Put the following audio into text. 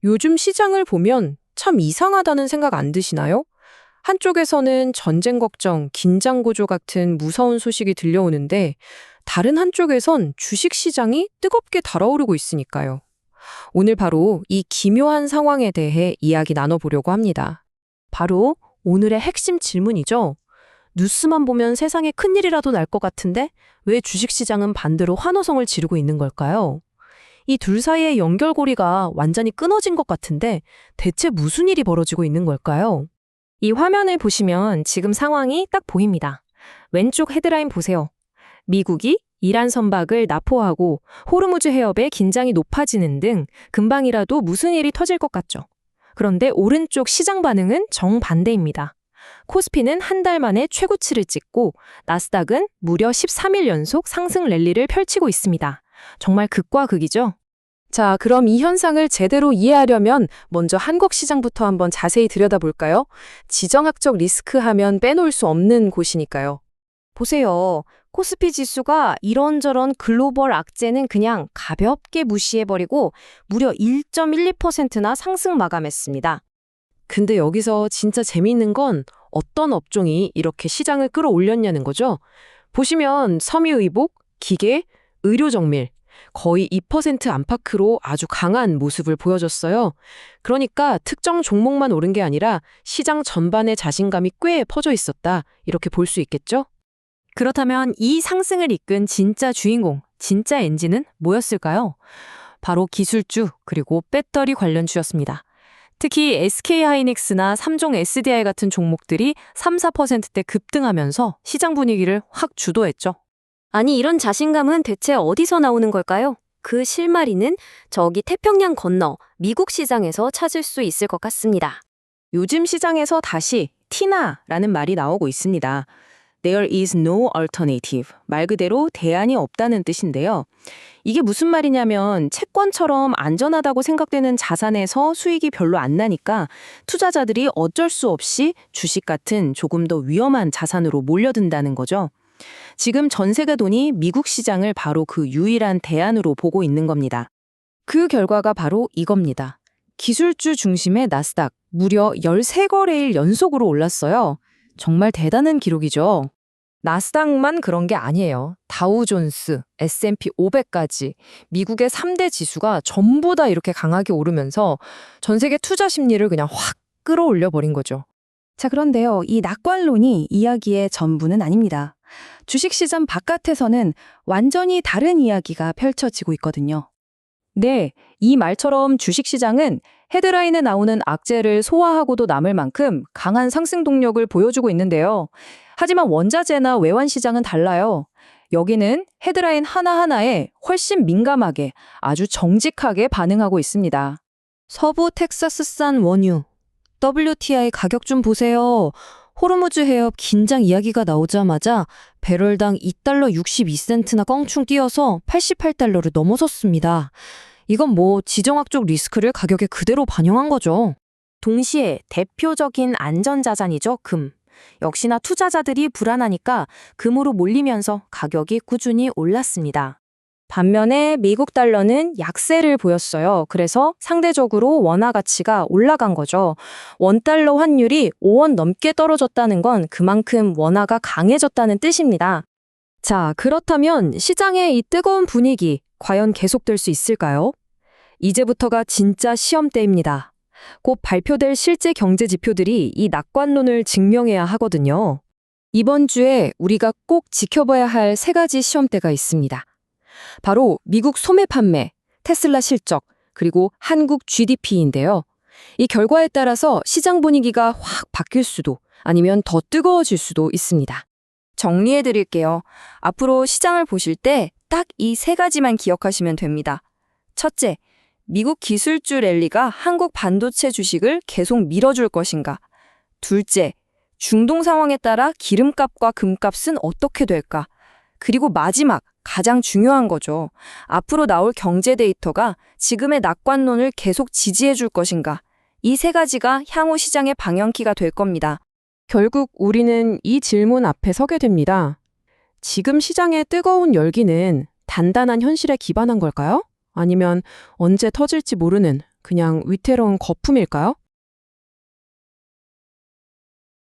요즘 시장을 보면 참 이상하다는 생각 안 드시나요? 한쪽에서는 전쟁 걱정, 긴장 고조 같은 무서운 소식이 들려오는데 다른 한쪽에선 주식 시장이 뜨겁게 달아오르고 있으니까요. 오늘 바로 이 기묘한 상황에 대해 이야기 나눠보려고 합니다. 바로 오늘의 핵심 질문이죠. 뉴스만 보면 세상에 큰일이라도 날 것 같은데 왜 주식시장은 반대로 환호성을 지르고 있는 걸까요? 이 둘 사이의 연결고리가 완전히 끊어진 것 같은데 대체 무슨 일이 벌어지고 있는 걸까요? 이 화면을 보시면 지금 상황이 딱 보입니다. 왼쪽 헤드라인 보세요. 미국이 이란 선박을 납포하고 호르무즈 해협의 긴장이 높아지는 등 금방이라도 무슨 일이 터질 것 같죠. 그런데 오른쪽 시장 반응은 정반대입니다. 코스피는 한 달 만에 최고치를 찍고 나스닥은 무려 13일 연속 상승 랠리를 펼치고 있습니다. 정말 극과 극이죠? 자, 그럼 이 현상을 제대로 이해하려면 먼저 한국 시장부터 한번 자세히 들여다볼까요? 지정학적 리스크 하면 빼놓을 수 없는 곳이니까요. 보세요. 코스피 지수가 이런저런 글로벌 악재는 그냥 가볍게 무시해버리고 무려 1.12%나 상승 마감했습니다. 근데 여기서 진짜 재미있는 건 어떤 업종이 이렇게 시장을 끌어올렸냐는 거죠. 보시면 섬유의복, 기계, 의료정밀 거의 2% 안팎으로 아주 강한 모습을 보여줬어요. 그러니까 특정 종목만 오른 게 아니라 시장 전반의 자신감이 꽤 퍼져 있었다. 이렇게 볼 수 있겠죠? 그렇다면 이 상승을 이끈 진짜 주인공, 진짜 엔진은 뭐였을까요? 바로 기술주 그리고 배터리 관련주였습니다. 특히 SK하이닉스나 삼종 SDI 같은 종목들이 3, 4%대 급등하면서 시장 분위기를 확 주도했죠. 아니, 이런 자신감은 대체 어디서 나오는 걸까요? 그 실마리는 저기 태평양 건너 미국 시장에서 찾을 수 있을 것 같습니다. 요즘 시장에서 다시 티나라는 말이 나오고 있습니다. There is no alternative. 말 그대로 대안이 없다는 뜻인데요. 이게 무슨 말이냐면 채권처럼 안전하다고 생각되는 자산에서 수익이 별로 안 나니까 투자자들이 어쩔 수 없이 주식 같은 조금 더 위험한 자산으로 몰려든다는 거죠. 지금 전 세계 돈이 미국 시장을 바로 그 유일한 대안으로 보고 있는 겁니다. 그 결과가 바로 이겁니다. 기술주 중심의 나스닥 무려 13거래일 연속으로 올랐어요. 정말 대단한 기록이죠. 나스닥만 그런 게 아니에요. 다우존스, S&P 500까지 미국의 3대 지수가 전부 다 이렇게 강하게 오르면서 전 세계 투자 심리를 그냥 확 끌어올려 버린 거죠. 자, 그런데요, 이 낙관론이 이야기의 전부는 아닙니다. 주식시장 바깥에서는 완전히 다른 이야기가 펼쳐지고 있거든요. 네, 이 말처럼 주식시장은 헤드라인에 나오는 악재를 소화하고도 남을 만큼 강한 상승 동력을 보여주고 있는데요. 하지만 원자재나 외환시장은 달라요. 여기는 헤드라인 하나하나에 훨씬 민감하게 아주 정직하게 반응하고 있습니다. 서부 텍사스산 원유, WTI 가격 좀 보세요. 호르무즈 해협 긴장 이야기가 나오자마자 배럴당 2달러 62센트나 껑충 뛰어서 88달러를 넘어섰습니다. 이건 뭐 지정학적 리스크를 가격에 그대로 반영한 거죠. 동시에 대표적인 안전자산이죠, 금. 역시나 투자자들이 불안하니까 금으로 몰리면서 가격이 꾸준히 올랐습니다. 반면에 미국 달러는 약세를 보였어요. 그래서 상대적으로 원화 가치가 올라간 거죠. 원달러 환율이 5원 넘게 떨어졌다는 건 그만큼 원화가 강해졌다는 뜻입니다. 자, 그렇다면 시장의 이 뜨거운 분위기 과연 계속될 수 있을까요? 이제부터가 진짜 시험대입니다. 곧 발표될 실제 경제 지표들이 이 낙관론을 증명해야 하거든요. 이번 주에 우리가 꼭 지켜봐야 할 세 가지 시험대가 있습니다. 바로 미국 소매 판매, 테슬라 실적, 그리고 한국 GDP인데요. 이 결과에 따라서 시장 분위기가 확 바뀔 수도 아니면 더 뜨거워질 수도 있습니다. 정리해 드릴게요. 앞으로 시장을 보실 때 딱 이 세 가지만 기억하시면 됩니다. 첫째, 미국 기술주 랠리가 한국 반도체 주식을 계속 밀어줄 것인가? 둘째, 중동 상황에 따라 기름값과 금값은 어떻게 될까? 그리고 마지막, 가장 중요한 거죠. 앞으로 나올 경제 데이터가 지금의 낙관론을 계속 지지해 줄 것인가? 이 세 가지가 향후 시장의 방향키가 될 겁니다. 결국 우리는 이 질문 앞에 서게 됩니다. 지금 시장의 뜨거운 열기는 단단한 현실에 기반한 걸까요? 아니면 언제 터질지 모르는 그냥 위태로운 거품일까요?